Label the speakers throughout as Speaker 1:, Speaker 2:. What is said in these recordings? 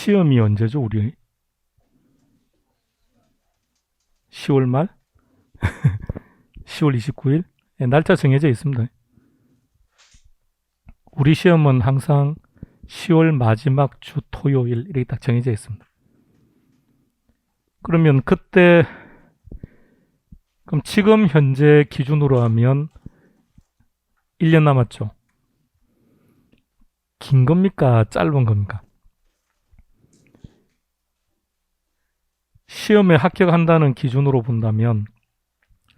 Speaker 1: 시험이 언제죠, 우리? 10월 말? 10월 29일? 네, 날짜 정해져 있습니다. 우리 시험은 항상 10월 마지막 주 토요일 이렇게 딱 정해져 있습니다. 그러면 그때 그럼 지금 현재 기준으로 하면 1년 남았죠. 긴 겁니까? 짧은 겁니까? 시험에 합격한다는 기준으로 본다면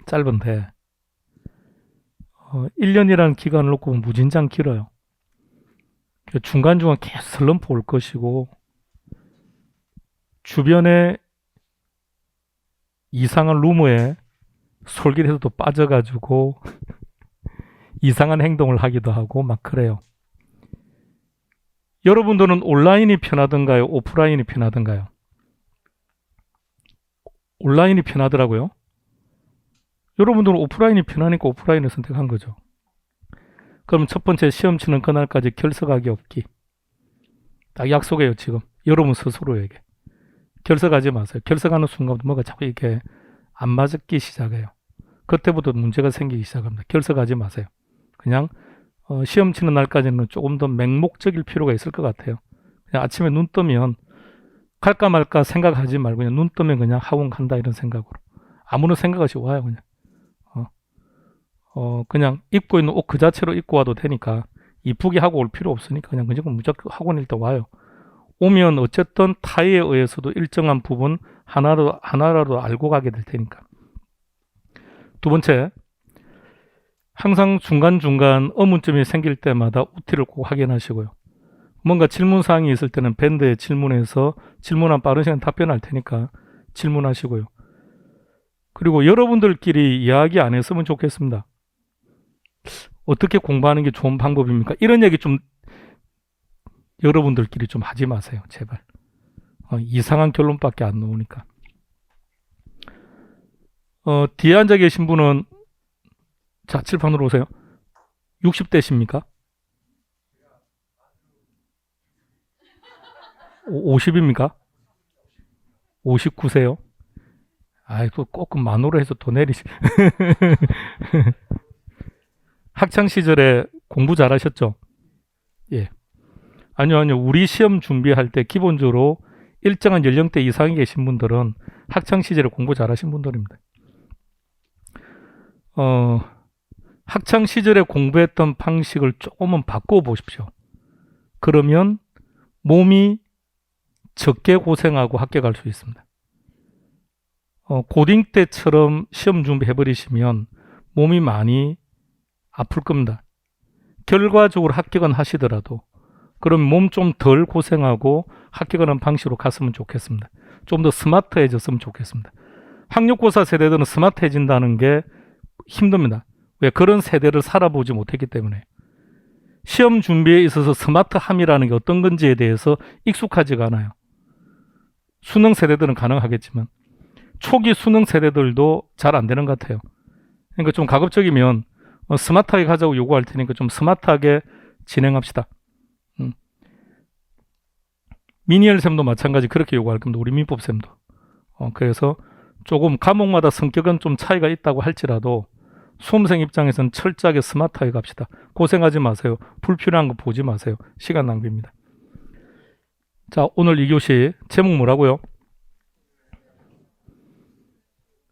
Speaker 1: 짧은데 1년이라는 기간을 놓고 보면 무진장 길어요. 중간중간 계속 슬럼프 올 것이고 주변에 이상한 루머에 솔깃해서도 빠져가지고 이상한 행동을 하기도 하고 막 그래요. 여러분들은 온라인이 편하던가요? 오프라인이 편하던가요? 온라인이 편하더라고요. 여러분들은 오프라인이 편하니까 오프라인을 선택한 거죠. 그럼 첫 번째 시험 치는 그날까지 결석하기 없기. 딱 약속해요, 지금. 여러분 스스로에게. 결석하지 마세요. 결석하는 순간부터 뭐가 자꾸 이렇게 안 맞기 시작해요. 그때부터 문제가 생기기 시작합니다. 결석하지 마세요. 그냥 시험 치는 날까지는 조금 더 맹목적일 필요가 있을 것 같아요. 그냥 아침에 눈 뜨면 갈까 말까 생각하지 말고 그냥 눈 뜨면 그냥 하원 간다 이런 생각으로 아무런 생각 없이 와요. 그냥 그냥 입고 있는 옷 그 자체로 입고 와도 되니까 이쁘게 하고 올 필요 없으니까 그냥 무조건 학원 일단 와요. 오면 어쨌든 타의에 의해서도 일정한 부분 하나라도 알고 가게 될 테니까. 두 번째, 항상 중간중간 의문점이 생길 때마다 우티를 꼭 확인하시고요. 뭔가 질문사항이 있을 때는 밴드에 질문해서 질문한 빠른 시간 답변할 테니까 질문하시고요. 그리고 여러분들끼리 이야기 안 했으면 좋겠습니다. 어떻게 공부하는 게 좋은 방법입니까? 이런 얘기 좀 여러분들끼리 좀 하지 마세요. 제발. 이상한 결론밖에 안 나오니까. 뒤에 앉아 계신 분은 자, 칠판으로 오세요. 60대십니까? 50입니까? 59세요? 아이고, 꼭 만으로 해서 더 내리시. 학창 시절에 공부 잘하셨죠? 예. 아니요. 우리 시험 준비할 때 기본적으로 일정한 연령대 이상에 계신 분들은 학창 시절에 공부 잘하신 분들입니다. 학창 시절에 공부했던 방식을 조금은 바꿔 보십시오. 그러면 몸이 적게 고생하고 합격할 수 있습니다. 고딩 때처럼 시험 준비해버리시면 몸이 많이 아플 겁니다. 결과적으로 합격은 하시더라도 그럼 몸 좀 덜 고생하고 합격하는 방식으로 갔으면 좋겠습니다. 좀 더 스마트해졌으면 좋겠습니다. 학력고사 세대들은 스마트해진다는 게 힘듭니다. 왜? 그런 세대를 살아보지 못했기 때문에. 시험 준비에 있어서 스마트함이라는 게 어떤 건지에 대해서 익숙하지가 않아요. 수능 세대들은 가능하겠지만 초기 수능 세대들도 잘 안 되는 것 같아요. 그러니까 좀 가급적이면 스마트하게 가자고 요구할 테니까 좀 스마트하게 진행합시다. 미니엘 쌤도 마찬가지 그렇게 요구할 겁니다. 우리 민법 쌤도. 그래서 조금 과목마다 성격은 좀 차이가 있다고 할지라도 수험생 입장에서는 철저하게 스마트하게 갑시다. 고생하지 마세요. 불필요한 거 보지 마세요. 시간 낭비입니다. 자, 오늘 2교시 제목 뭐라고요?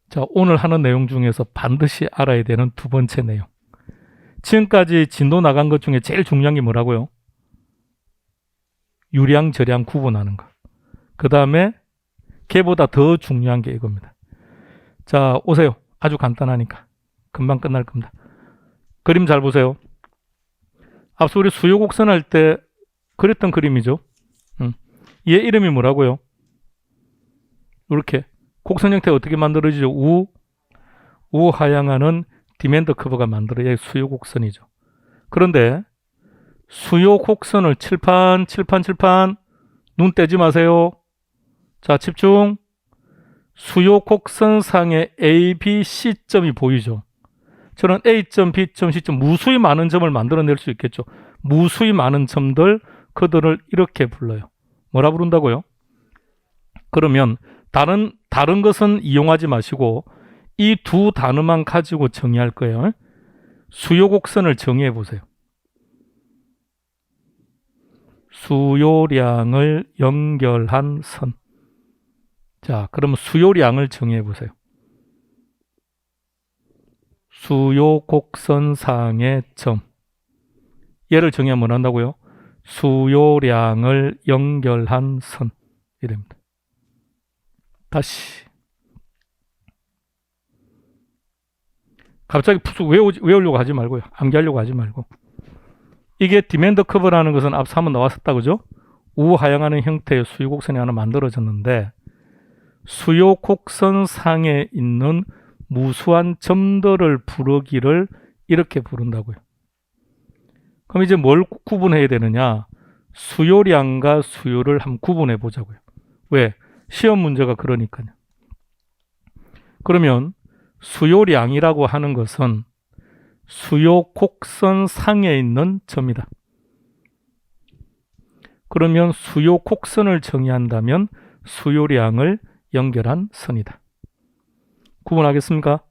Speaker 1: 자, 오늘 하는 내용 중에서 반드시 알아야 되는 두 번째 내용. 지금까지 진도 나간 것 중에 제일 중요한 게 뭐라고요? 유량, 저량 구분하는 거. 그 다음에 걔보다 더 중요한 게 이겁니다. 자, 오세요. 아주 간단하니까. 금방 끝날 겁니다. 그림 잘 보세요. 앞서 우리 수요 곡선 할 때 그렸던 그림이죠. 얘 이름이 뭐라고요? 이렇게 곡선 형태 어떻게 만들어지죠? 우하향하는 디맨드 커브가 만들어야 수요 곡선이죠. 그런데 수요 곡선을 칠판 눈 떼지 마세요. 자, 집중. 수요 곡선상에 A, B, C점이 보이죠. 저는 A점, B점, C점 무수히 많은 점을 만들어낼 수 있겠죠. 무수히 많은 점들, 그들을 이렇게 불러요. 뭐라 부른다고요? 그러면 다른 것은 이용하지 마시고 이 두 단어만 가지고 정의할 거예요. 수요 곡선을 정의해 보세요. 수요량을 연결한 선. 자, 그럼 수요량을 정의해 보세요. 수요 곡선상의 점. 얘를 정의하면 뭐 한다고요? 수요량을 연결한 선. 이랍니다. 다시. 갑자기 푹 외우려고 하지 말고요. 암기하려고 하지 말고. 이게 디맨드 커브라는 것은 앞서 한번 나왔었다, 그죠? 우하향하는 형태의 수요 곡선이 하나 만들어졌는데 수요 곡선 상에 있는 무수한 점들을 부르기를 이렇게 부른다고요. 그럼 이제 뭘 구분해야 되느냐? 수요량과 수요를 한번 구분해 보자고요. 왜? 시험 문제가 그러니까요. 그러면 수요량이라고 하는 것은 수요 곡선 상에 있는 점이다. 그러면 수요 곡선을 정의한다면 수요량을 연결한 선이다. 구분하겠습니까?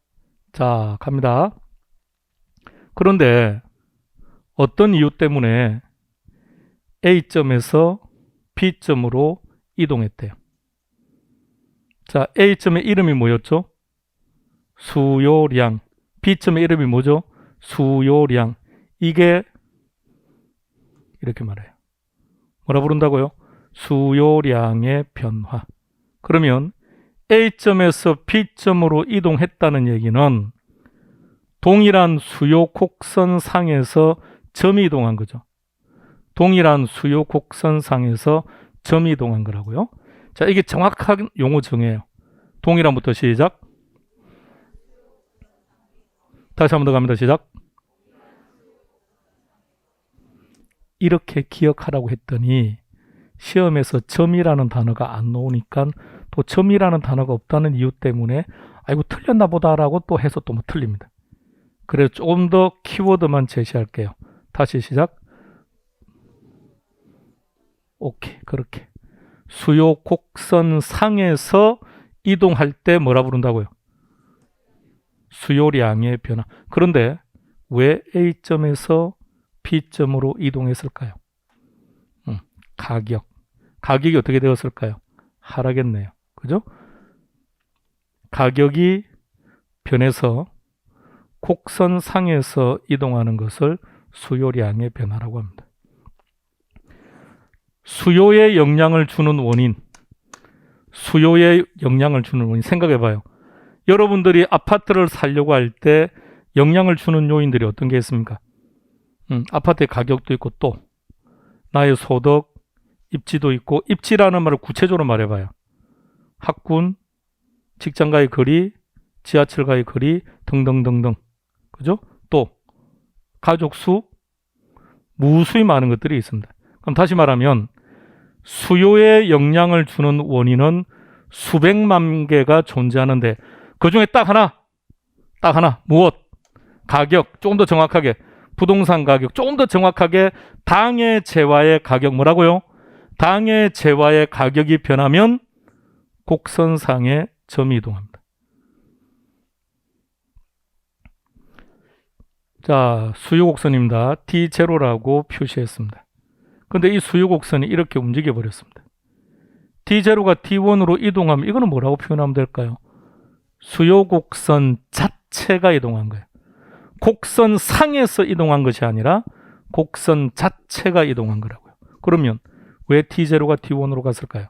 Speaker 1: 자, 갑니다. 그런데 어떤 이유 때문에 A점에서 B점으로 이동했대요. 자, A점의 이름이 뭐였죠? 수요량. B점의 이름이 뭐죠? 수요량. 이게 이렇게 말해요. 뭐라 부른다고요? 수요량의 변화. 그러면 A점에서 B점으로 이동했다는 얘기는 동일한 수요 곡선상에서 점이 이동한 거죠. 동일한 수요 곡선상에서 점이 이동한 거라고요. 자, 이게 정확한 용어 정해요. 동일한부터 시작. 다시 한 번 더 갑니다. 시작. 이렇게 기억하라고 했더니 시험에서 점이라는 단어가 안 나오니까 또 점이라는 단어가 없다는 이유 때문에 아이고 틀렸나 보다라고 또 해서 또 뭐 틀립니다. 그래서 조금 더 키워드만 제시할게요. 다시 시작. 오케이, 그렇게 수요 곡선 상에서 이동할 때 뭐라 부른다고요? 수요량의 변화. 그런데 왜 A점에서 B점으로 이동했을까요? 가격이 어떻게 되었을까요? 하락했네요. 그죠? 가격이 변해서 곡선상에서 이동하는 것을 수요량의 변화라고 합니다. 수요에 영향을 주는 원인 생각해봐요. 여러분들이 아파트를 사려고 할 때 영향을 주는 요인들이 어떤 게 있습니까? 아파트의 가격도 있고 또 나의 소득, 입지도 있고, 입지라는 말을 구체적으로 말해봐요. 학군, 직장과의 거리, 지하철과의 거리 등등등등. 그죠? 또 가족 수, 무수히 많은 것들이 있습니다. 그럼 다시 말하면 수요에 영향을 주는 원인은 수백만 개가 존재하는데 그 중에 딱 하나 무엇? 가격. 조금 더 정확하게 부동산 가격. 조금 더 정확하게 당의 재화의 가격. 뭐라고요? 당의 재화의 가격이 변하면 곡선상에 점이 이동합니다. 자, 수요곡선입니다. D0라고 표시했습니다. 근데 이 수요곡선이 이렇게 움직여 버렸습니다. D0가 D1으로 이동하면 이거는 뭐라고 표현하면 될까요? 수요곡선 자체가 이동한 거예요. 곡선 상에서 이동한 것이 아니라 곡선 자체가 이동한 거라고요. 그러면 왜 T0가 T1으로 갔을까요?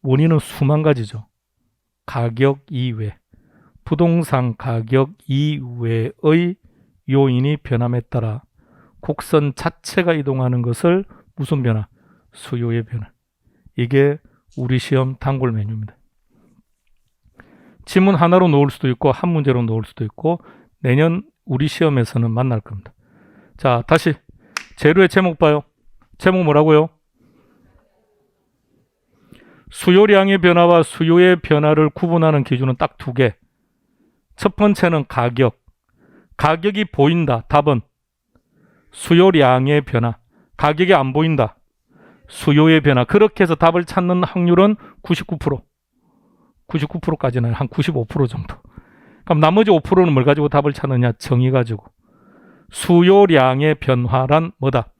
Speaker 1: 원인은 수만 가지죠. 가격 이외, 부동산 가격 이외의 요인이 변함에 따라 곡선 자체가 이동하는 것을 무슨 변화? 수요의 변화. 이게 우리 시험 단골 메뉴입니다. 지문 하나로 놓을 수도 있고 한 문제로 놓을 수도 있고 내년 우리 시험에서는 만날 겁니다. 자, 다시 재료의 제목 봐요. 제목 뭐라고요? 수요량의 변화와 수요의 변화를 구분하는 기준은 딱 두 개. 첫 번째는 가격. 가격이 보인다. 답은 수요량의 변화. 가격이 안 보인다. 수요의 변화. 그렇게 해서 답을 찾는 확률은 99%. 99%까지는 한 95% 정도. 그럼 나머지 5%는 뭘 가지고 답을 찾느냐? 정의 가지고. 수요량의 변화란 뭐다?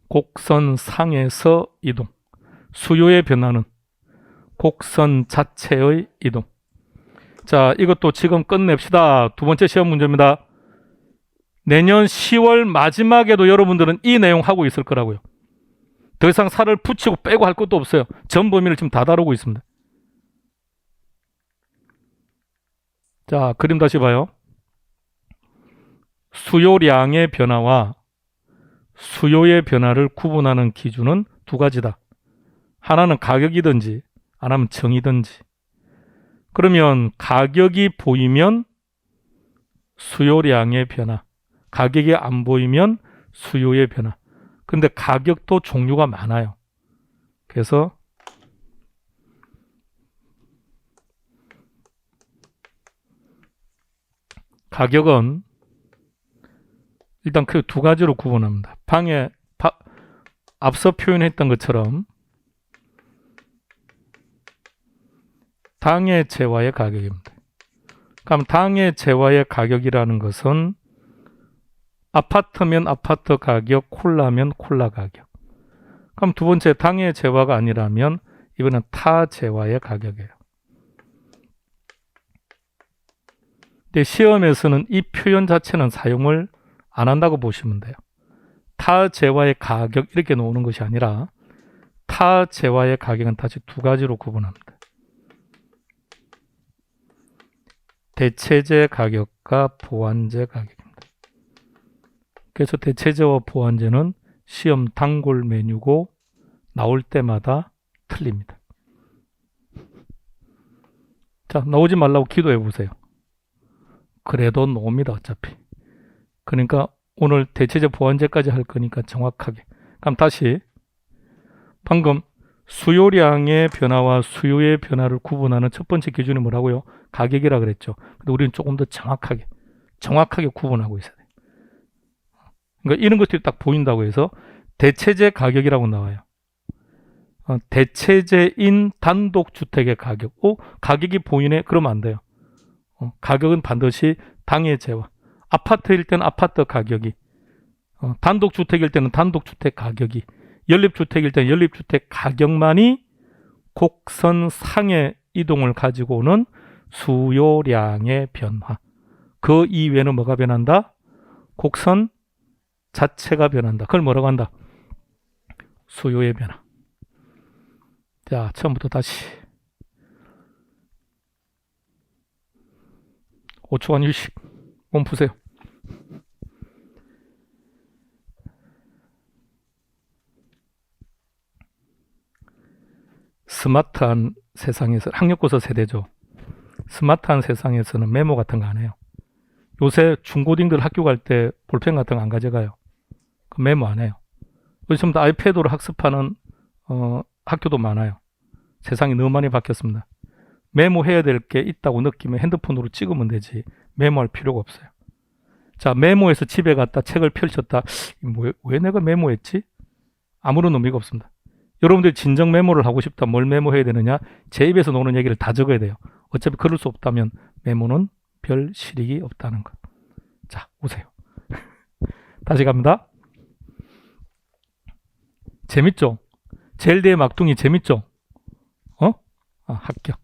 Speaker 1: 곡선 상에서 이동. 수요의 변화는 곡선 자체의 이동. 자, 이것도 지금 끝냅시다. 두 번째 시험 문제입니다. 내년 10월 마지막에도 여러분들은 이 내용 하고 있을 거라고요. 더 이상 살을 붙이고 빼고 할 것도 없어요. 전 범위를 지금 다 다루고 있습니다. 자, 그림 다시 봐요. 수요량의 변화와 수요의 변화를 구분하는 기준은 두 가지다. 하나는 가격이든지 아니면 정의든지. 그러면 가격이 보이면 수요량의 변화, 가격이 안 보이면 수요의 변화. 근데 가격도 종류가 많아요. 그래서 가격은 일단 그 두 가지로 구분합니다. 앞서 표현했던 것처럼 당의 재화의 가격입니다. 그럼 당의 재화의 가격이라는 것은 아파트면 아파트 가격, 콜라면 콜라 가격. 그럼 두 번째 당의 재화가 아니라면 이번엔 타 재화의 가격이에요. 근데 시험에서는 이 표현 자체는 사용을 안 한다고 보시면 돼요. 타 재화의 가격 이렇게 놓는 것이 아니라 타 재화의 가격은 다시 두 가지로 구분합니다. 대체재 가격과 보완재 가격입니다. 그래서 대체재와 보완재는 시험 단골 메뉴고 나올 때마다 틀립니다. 자, 나오지 말라고 기도해 보세요. 그래도 나옵니다, 어차피. 그러니까 오늘 대체재 보완재까지 할 거니까 정확하게. 그럼 다시 방금 수요량의 변화와 수요의 변화를 구분하는 첫 번째 기준이 뭐라고요? 가격이라 그랬죠. 근데 우리는 조금 더 정확하게 구분하고 있어야 돼요. 그러니까 이런 것들이 딱 보인다고 해서 대체재 가격이라고 나와요. 대체재인 단독주택의 가격. 가격이 보이네? 그러면 안 돼요. 가격은 반드시 당의 재화. 아파트일 때는 아파트 가격이, 단독주택일 때는 단독주택 가격이, 연립주택일 때는 연립주택 가격만이 곡선상의 이동을 가지고 오는 수요량의 변화. 그 이외에는 뭐가 변한다? 곡선 자체가 변한다. 그걸 뭐라고 한다? 수요의 변화. 자, 처음부터 다시 5초간 휴식. 몸 푸세요. 스마트한 세상에서, 학력고사 세대죠. 스마트한 세상에서는 메모 같은 거 안 해요. 요새 중고딩들 학교 갈 때 볼펜 같은 거 안 가져가요. 그 메모 안 해요. 요즘 도 아이패드로 학습하는 학교도 많아요. 세상이 너무 많이 바뀌었습니다. 메모해야 될 게 있다고 느끼면 핸드폰으로 찍으면 되지 메모할 필요가 없어요. 자, 메모해서 집에 갔다 책을 펼쳤다. 왜 내가 메모했지? 아무런 의미가 없습니다. 여러분들이 진정 메모를 하고 싶다. 뭘 메모해야 되느냐? 제 입에서 나오는 얘기를 다 적어야 돼요. 어차피 그럴 수 없다면 메모는 별 실익이 없다는 것. 자, 오세요. 다시 갑니다. 재밌죠? 젤대의 막둥이 재밌죠? 합격.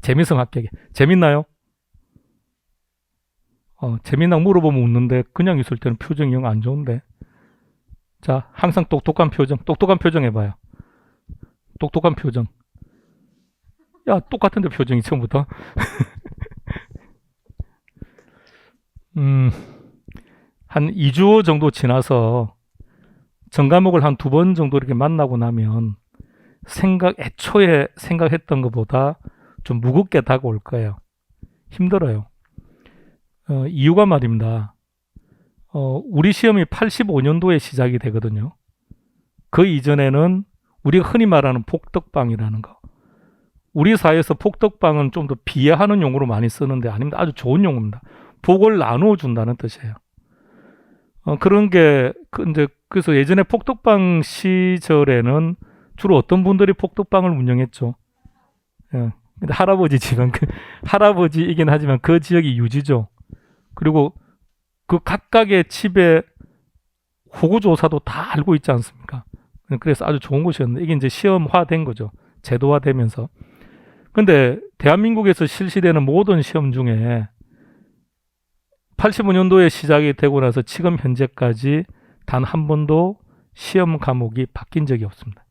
Speaker 1: 재밌음 합격이. 재밌나요? 재밌나 물어보면 웃는데 그냥 있을 때는 표정이 영 안 좋은데. 자, 항상 똑똑한 표정 해봐요. 똑똑한 표정. 야, 똑같은데 표정이 처음부터. 한 2주 정도 지나서 전과목을 한 2번 정도 이렇게 만나고 나면 애초에 생각했던 것보다 좀 무겁게 다가올 거예요. 힘들어요. 이유가 말입니다. 우리 시험이 85년도에 시작이 되거든요. 그 이전에는 우리가 흔히 말하는 복덕방이라는 거. 우리 사회에서 복덕방은 좀 더 비하하는 용어로 많이 쓰는데 아닙니다. 아주 좋은 용어입니다. 복을 나누어 준다는 뜻이에요. 그런 게 이제 그래서 예전에 폭덕방 시절에는 주로 어떤 분들이 폭덕방을 운영했죠. 예. 근데 할아버지 집안 할아버지이긴 하지만 그 지역이 유지죠. 그리고 그 각각의 집에 호구조사도 다 알고 있지 않습니까? 그래서 아주 좋은 곳이었는데 이게 이제 시험화된 거죠. 제도화되면서. 근데 대한민국에서 실시되는 모든 시험 중에 85년도에 시작이 되고 나서 지금 현재까지 단 한 번도 시험 과목이 바뀐 적이 없습니다.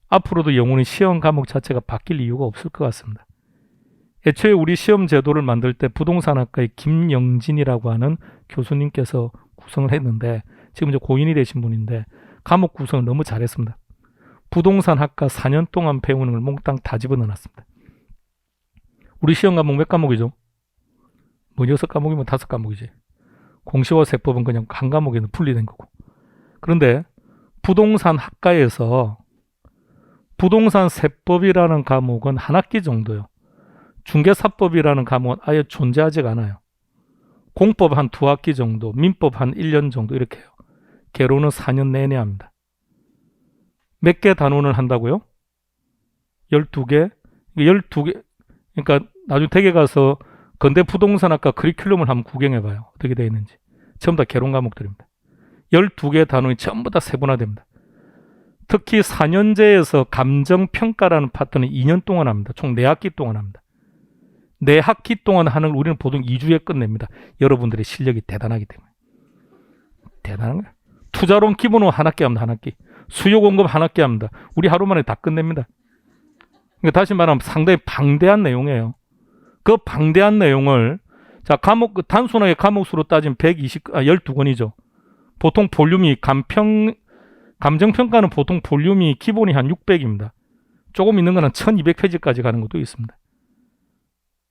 Speaker 1: 앞으로도 영원히 시험 과목 자체가 바뀔 이유가 없을 것 같습니다. 애초에 우리 시험 제도를 만들 때 부동산학과의 김영진이라고 하는 교수님께서 구성을 했는데 지금 이제 고인이 되신 분인데 과목 구성을 너무 잘했습니다. 부동산학과 4년 동안 배우는 걸 몽땅 다 집어넣어놨습니다. 우리 시험 과목 몇 과목이죠? 뭐 6과목이면 5과목이지. 공시와 세법은 그냥 한 과목에는 분리된 거고. 그런데 부동산 학과에서 부동산 세법이라는 과목은 한 학기 정도요. 중개사법이라는 과목은 아예 존재하지가 않아요. 공법 한 2학기 정도, 민법 한 1년 정도 이렇게 해요. 개론은 4년 내내 합니다. 몇 개 단원을 한다고요? 12개? 12개, 그러니까 나중에 댁에 가서 건대 부동산학과 커리큘럼을 한번 구경해봐요. 어떻게 되어 있는지. 전부 다 개론 과목들입니다. 12개 단원이 전부 다 세분화됩니다. 특히 4년제에서 감정평가라는 파트는 2년 동안 합니다. 총 4학기 동안 합니다. 4학기 동안 하는 걸 우리는 보통 2주에 끝냅니다. 여러분들의 실력이 대단하기 때문에. 대단한 거야. 투자론 기본은 한 학기 합니다. 한 학기. 수요 공급 한 학기 합니다. 우리 하루 만에 다 끝냅니다. 그러니까 다시 말하면 상당히 방대한 내용이에요. 그 방대한 내용을 자 과목 단순하게 과목 수로 따지면 12권이죠. 보통 볼륨이 감정평가는 보통 볼륨이 기본이 한 600입니다. 조금 있는 거는 1200페이지까지 가는 것도 있습니다.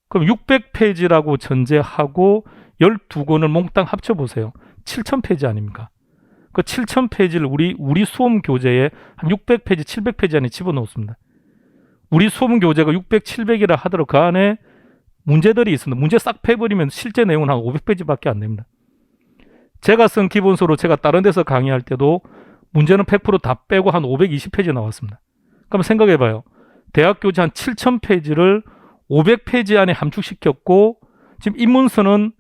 Speaker 1: 그럼 600페이지라고 전제하고 12권을 몽땅 합쳐보세요. 7000페이지 아닙니까? 그 7000페이지를 우리 수험 교재에 한 600페이지, 700페이지 안에 집어넣습니다. 우리 수험 교재가 600, 700이라 하더라도 그 안에 문제들이 있습니다. 문제 싹 패버리면 실제 내용은 한 500페이지밖에 안 됩니다. 제가 쓴 기본서로 제가 다른 데서 강의할 때도 문제는 100% 다 빼고 한 520페이지 나왔습니다. 그럼 생각해봐요. 대학 교재 한 7000페이지를 500페이지 안에 함축시켰고 지금 입문서는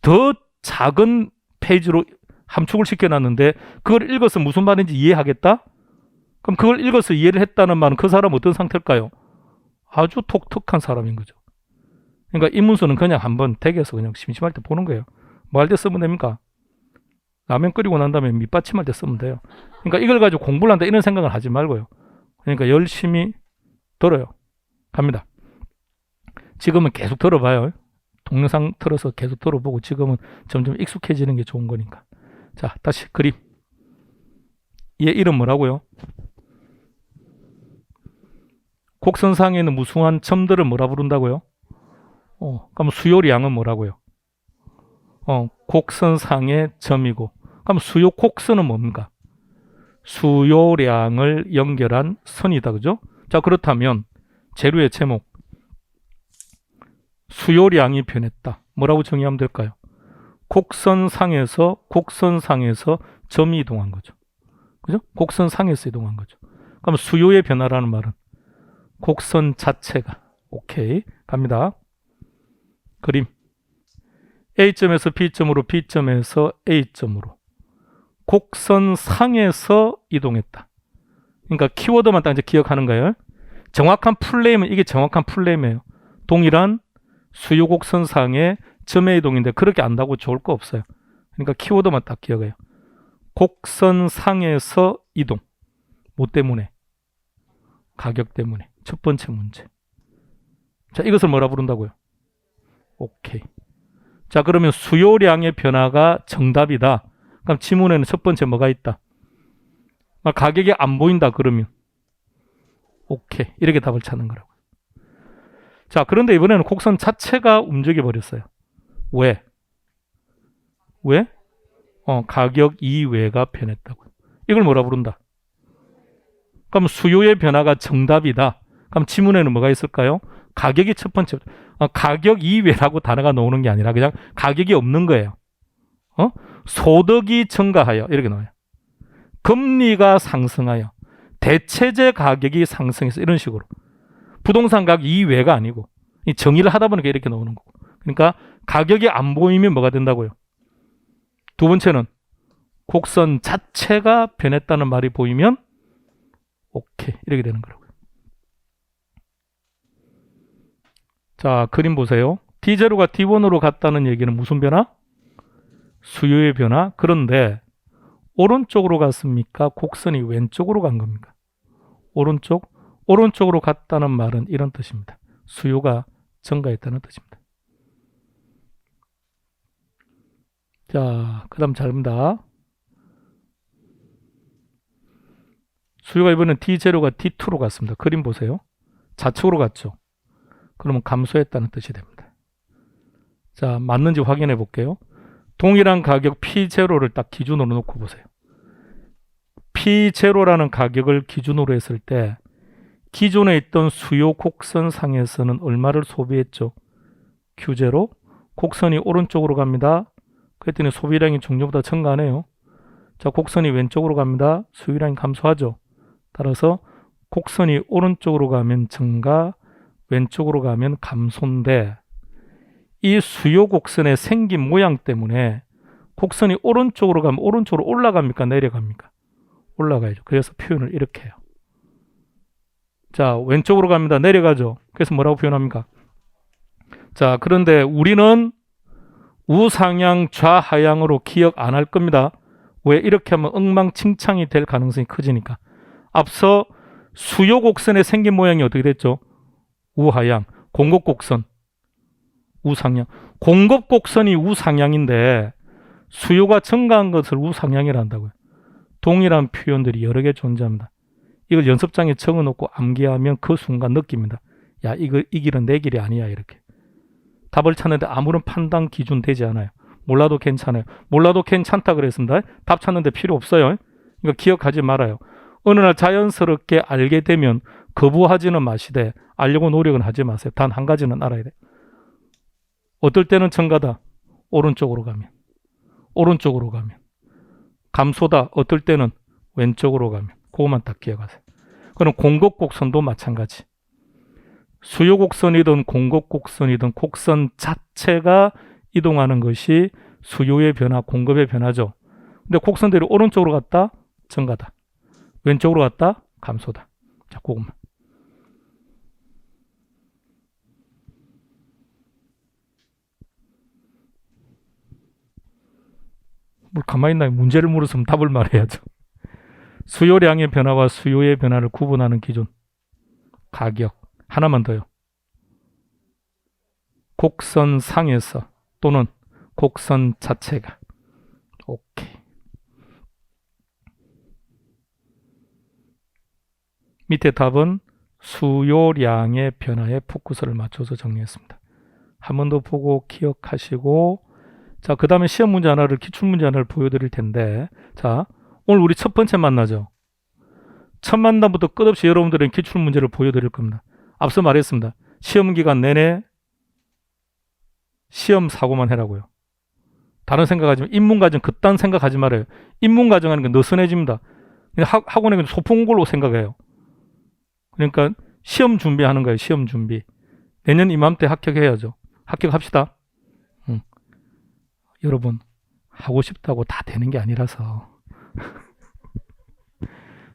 Speaker 1: 더 작은 페이지로 함축을 시켜놨는데 그걸 읽어서 무슨 말인지 이해하겠다? 그럼 그걸 읽어서 이해를 했다는 말은 그 사람은 어떤 상태일까요? 아주 독특한 사람인 거죠. 그러니까 입문서는 그냥 한번 댁에서 그냥 심심할 때 보는 거예요. 뭐 할 때 쓰면 됩니까? 라면 끓이고 난 다음에 밑받침할 때 쓰면 돼요. 그러니까 이걸 가지고 공부를 한다 이런 생각을 하지 말고요. 그러니까 열심히 들어요. 갑니다. 지금은 계속 들어봐요. 동영상 틀어서 계속 들어보고 지금은 점점 익숙해지는 게 좋은 거니까. 자, 다시 그림. 얘 이름 뭐라고요? 곡선상에 있는 무수한 점들을 뭐라 부른다고요? 그럼 수요량은 뭐라고요? 곡선상의 점이고. 그럼 수요 곡선은 뭡니까? 수요량을 연결한 선이다. 그죠? 자, 그렇다면 재료의 제목. 수요량이 변했다. 뭐라고 정의하면 될까요? 곡선상에서 점이 이동한 거죠. 그죠? 곡선상에서 이동한 거죠. 그럼 수요의 변화라는 말은 곡선 자체가. 오케이. 갑니다. 그림. A점에서 B점으로, B점에서 A점으로. 곡선상에서 이동했다. 그러니까 키워드만 딱 이제 기억하는 거예요. 정확한 플레임은 이게 정확한 플레임이에요. 동일한 수요 곡선상의 점의 이동인데 그렇게 안다고 좋을 거 없어요. 그러니까 키워드만 딱 기억해요. 곡선상에서 이동. 뭐 때문에? 가격 때문에. 첫 번째 문제. 자, 이것을 뭐라 부른다고요? 오케이. 자, 그러면 수요량의 변화가 정답이다. 그럼 지문에는 첫 번째 뭐가 있다? 가격이 안 보인다 그러면 오케이. 이렇게 답을 찾는 거라고요. 자, 그런데 이번에는 곡선 자체가 움직여 버렸어요. 왜? 가격 이외가 변했다고요. 이걸 뭐라 부른다? 그럼 수요의 변화가 정답이다. 그럼 지문에는 뭐가 있을까요? 가격이 첫 번째. 가격 이외라고 단어가 나오는 게 아니라 그냥 가격이 없는 거예요. 소득이 증가하여 이렇게 나와요. 금리가 상승하여 대체재 가격이 상승해서 이런 식으로 부동산 가격 이외가 아니고 이 정의를 하다 보니까 이렇게 나오는 거고. 그러니까 가격이 안 보이면 뭐가 된다고요? 두 번째는 곡선 자체가 변했다는 말이 보이면 오케이 이렇게 되는 거라고요. 자, 그림 보세요. D0가 D1으로 갔다는 얘기는 무슨 변화? 수요의 변화. 그런데 오른쪽으로 갔습니까? 곡선이 왼쪽으로 간 겁니까? 오른쪽으로 갔다는 말은 이런 뜻입니다. 수요가 증가했다는 뜻입니다. 자, 그 다음 잘 봅니다. 수요가 이번엔 D0가 D2로 갔습니다. 그림 보세요. 좌측으로 갔죠. 그러면 감소했다는 뜻이 됩니다. 자, 맞는지 확인해 볼게요. 동일한 가격 P0를 딱 기준으로 놓고 보세요. P0라는 가격을 기준으로 했을 때 기존에 있던 수요 곡선상에서는 얼마를 소비했죠? Q0. 곡선이 오른쪽으로 갑니다. 그랬더니 소비량이 종전보다 증가하네요. 자, 곡선이 왼쪽으로 갑니다. 수요량이 감소하죠. 따라서 곡선이 오른쪽으로 가면 증가, 왼쪽으로 가면 감소인데 이 수요 곡선의 생긴 모양 때문에 곡선이 오른쪽으로 가면 오른쪽으로 올라갑니까? 내려갑니까? 올라가야죠. 그래서 표현을 이렇게 해요. 자, 왼쪽으로 갑니다. 내려가죠. 그래서 뭐라고 표현합니까? 자, 그런데 우리는 우상향 좌하향으로 기억 안 할 겁니다. 왜? 이렇게 하면 엉망진창이 될 가능성이 커지니까. 앞서 수요 곡선의 생긴 모양이 어떻게 됐죠? 우하향, 공급 곡선, 우상향. 공급 곡선이 우상향인데 수요가 증가한 것을 우상향이라 한다고요. 동일한 표현들이 여러 개 존재합니다. 이걸 연습장에 적어놓고 암기하면 그 순간 느낍니다. 야, 이거 이 길은 내 길이 아니야 이렇게. 답을 찾는데 아무런 판단 기준 되지 않아요. 몰라도 괜찮아요. 몰라도 괜찮다 그랬습니다. 답 찾는데 필요 없어요. 이거 기억하지 말아요. 어느 날 자연스럽게 알게 되면 거부하지는 마시되 알려고 노력은 하지 마세요. 단 한 가지는 알아야 돼요. 어떨 때는 증가다. 오른쪽으로 가면. 오른쪽으로 가면. 감소다. 어떨 때는 왼쪽으로 가면. 그것만 딱 기억하세요. 그럼 공급 곡선도 마찬가지. 수요 곡선이든 공급 곡선이든 곡선 자체가 이동하는 것이 수요의 변화, 공급의 변화죠. 근데 곡선들이 오른쪽으로 갔다, 증가다. 왼쪽으로 갔다, 감소다. 자, 그것만. 뭘 가만히 있나요? 문제를 물었으면 답을 말해야죠. 수요량의 변화와 수요의 변화를 구분하는 기준. 가격. 하나만 더요. 곡선 상에서 또는 곡선 자체가. 오케이. 밑에 답은 수요량의 변화에 포커스를 맞춰서 정리했습니다. 한 번 더 보고 기억하시고, 자, 그 다음에 시험 문제 하나를, 기출문제 하나를 보여드릴 텐데, 자, 오늘 우리 첫 번째 만나죠. 첫 만남부터 끝없이 여러분들은 기출문제를 보여드릴 겁니다. 앞서 말했습니다. 시험 기간 내내 시험 사고만 해라고요. 다른 생각하지 마. 인문과정 그딴 생각하지 말아요. 인문과정 하는 게 느슨해집니다. 학원에 그냥 소풍 온 걸로 생각해요. 그러니까 시험 준비하는 거예요. 시험 준비. 내년 이맘때 합격해야죠. 합격합시다. 여러분, 하고 싶다고 다 되는 게 아니라서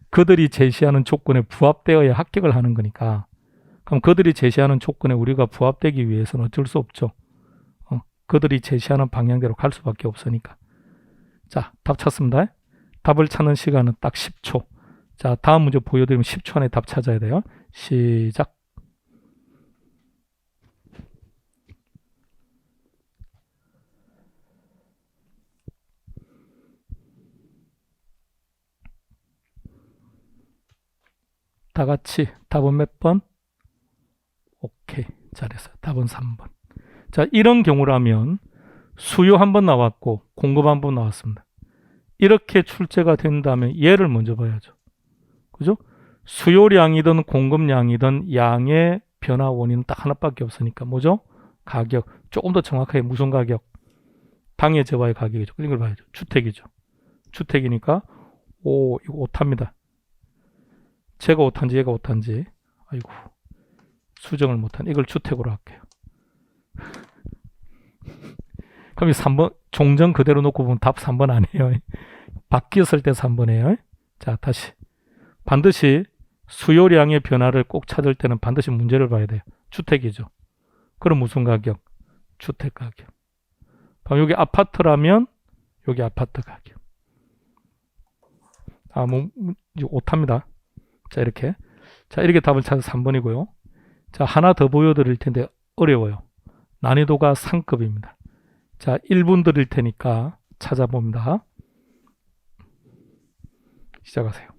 Speaker 1: 그들이 제시하는 조건에 부합되어야 합격을 하는 거니까, 그럼 그들이 제시하는 조건에 우리가 부합되기 위해서는 어쩔 수 없죠. 그들이 제시하는 방향대로 갈 수밖에 없으니까. 자, 답 찾습니다. 답을 찾는 시간은 딱 10초. 자, 다음 문제 보여드리면 10초 안에 답 찾아야 돼요. 시작. 다 같이 답은 몇 번? 오케이, 잘했어요. 답은 3번. 자, 이런 경우라면 수요 한 번 나왔고 공급 한 번 나왔습니다. 이렇게 출제가 된다면 얘를 먼저 봐야죠. 그죠? 수요량이든 공급량이든 양의 변화 원인은 딱 하나밖에 없으니까 뭐죠? 가격. 조금 더 정확하게 무슨 가격? 당해 재화의 가격이죠. 이걸 봐야죠. 주택이죠. 주택이니까 이거 오타입니다. 제가 오타인지 얘가 오타인지 아이고 수정을 못한 이걸 주택으로 할게요. 그럼 이 3번 종전 그대로 놓고 보면 답 3번 아니에요. 바뀌었을 때 3번이에요. 자, 다시 반드시 수요량의 변화를 꼭 찾을 때는 반드시 문제를 봐야 돼요. 주택이죠. 그럼 무슨 가격? 주택 가격. 그럼 여기 아파트라면 여기 아파트 가격. 오타입니다. 자, 이렇게. 자, 이렇게 답을 찾아서 3번이고요. 자, 하나 더 보여드릴 텐데 어려워요. 난이도가 상급입니다. 자, 1분 드릴 테니까 찾아봅니다. 시작하세요.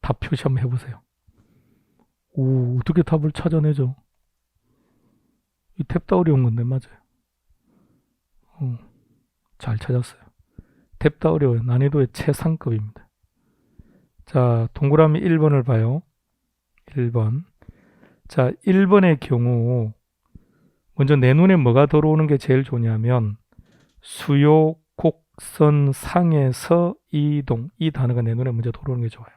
Speaker 1: 답 표시 한번 해보세요. 어떻게 답을 찾아내죠? 이 탭도 어려운 건데 맞아요. 잘 찾았어요. 탭도 어려워요. 난이도의 최상급입니다. 자, 동그라미 1번을 봐요. 1번. 자, 1번의 경우 먼저 내 눈에 뭐가 들어오는 게 제일 좋냐면 수요 곡선 상에서 이동, 이 단어가 내 눈에 먼저 들어오는 게 좋아요.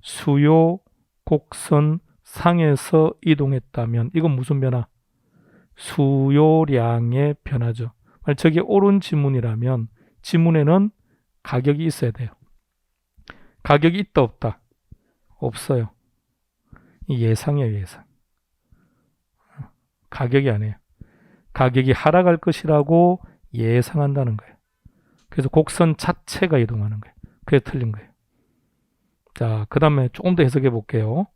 Speaker 1: 수요 곡선 상에서 이동했다면 이건 무슨 변화? 수요량의 변화죠. 만약 저게 옳은 지문이라면 지문에는 가격이 있어야 돼요. 가격이 있다 없다? 없어요. 예상이에요, 예상. 가격이 아니에요. 가격이 하락할 것이라고 예상한다는 거예요. 그래서 곡선 자체가 이동하는 거예요. 그게 틀린 거예요. 자, 그 다음에 조금 더 해석해 볼게요.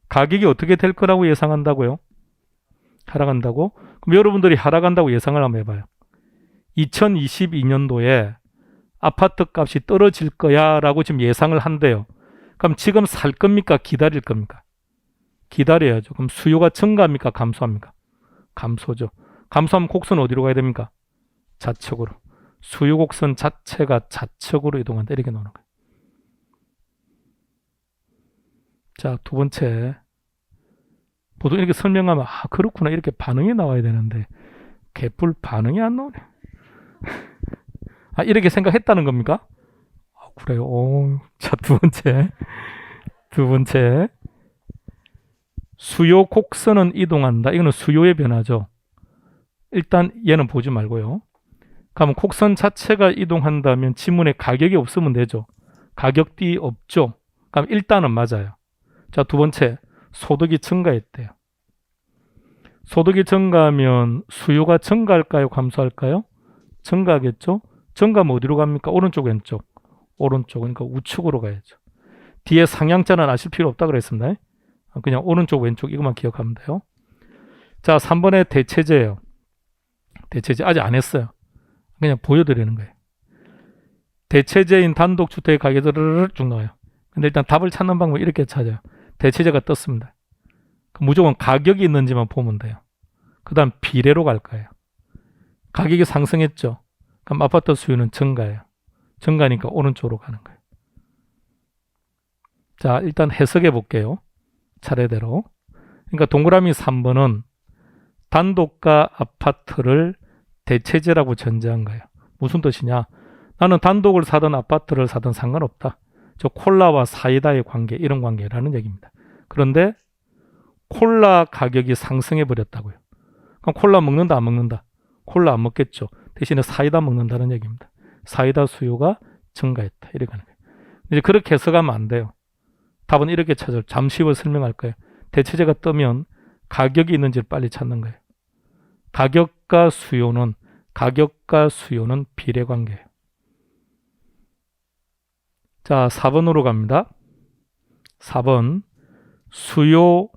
Speaker 1: 가격이 어떻게 될 거라고 예상한다고요? 하락한다고? 그럼 여러분들이 하락한다고 예상을 한번 해봐요. 2022년도에 아파트 값이 떨어질 거야 라고 지금 예상을 한대요. 그럼 지금 살 겁니까? 기다릴 겁니까? 기다려야죠. 그럼 수요가 증가합니까? 감소합니까? 감소죠. 감소하면 곡선은 어디로 가야 됩니까? 좌측으로. 수요 곡선 자체가 좌측으로 이동한다. 이렇게 나오는 거예요. 자, 두 번째. 보통 이렇게 설명하면 그렇구나 이렇게 반응이 나와야 되는데 개뿔 반응이 안 나오네. 이렇게 생각했다는 겁니까? 그래요. 자, 두 번째. 수요 곡선은 이동한다. 이거는 수요의 변화죠. 일단 얘는 보지 말고요. 그러면 곡선 자체가 이동한다면 지문에 가격이 없으면 되죠. 가격이 없죠. 그럼 일단은 맞아요. 자, 두 번째. 소득이 증가했대요. 소득이 증가하면 수요가 증가할까요? 감소할까요? 증가하겠죠? 증가하면 어디로 갑니까? 오른쪽, 왼쪽? 오른쪽. 그러니까 우측으로 가야죠. 뒤에 상향자는 아실 필요 없다 그랬습니다. 그냥 오른쪽, 왼쪽 이것만 기억하면 돼요. 자, 3번의 대체제예요. 대체제 아직 안 했어요. 그냥 보여드리는 거예요. 대체제인 단독주택 가격이 쭉 나와요. 근데 일단 답을 찾는 방법은 이렇게 찾아요. 대체제가 떴습니다. 무조건 가격이 있는지만 보면 돼요. 그 다음 비례로 갈 거예요. 가격이 상승했죠. 그럼 아파트 수요는 증가해요. 증가니까 오른쪽으로 가는 거예요. 자, 일단 해석해 볼게요. 차례대로. 그러니까 동그라미 3번은 단독가 아파트를 대체제라고 전제한 거예요. 무슨 뜻이냐? 나는 단독을 사든 아파트를 사든 상관없다. 저 콜라와 사이다의 관계, 이런 관계라는 얘기입니다. 그런데 콜라 가격이 상승해 버렸다고요. 그럼 콜라 먹는다, 안 먹는다? 콜라 안 먹겠죠. 대신에 사이다 먹는다는 얘기입니다. 사이다 수요가 증가했다. 이렇게 하는 거예요. 이제 그렇게 해석하면 안 돼요. 답은 이렇게 찾아요. 잠시 후에 설명할 거예요. 대체제가 뜨면 가격이 있는지를 빨리 찾는 거예요. 가격과 수요는 비례관계예요. 자, 4번으로 갑니다. 4번. 수요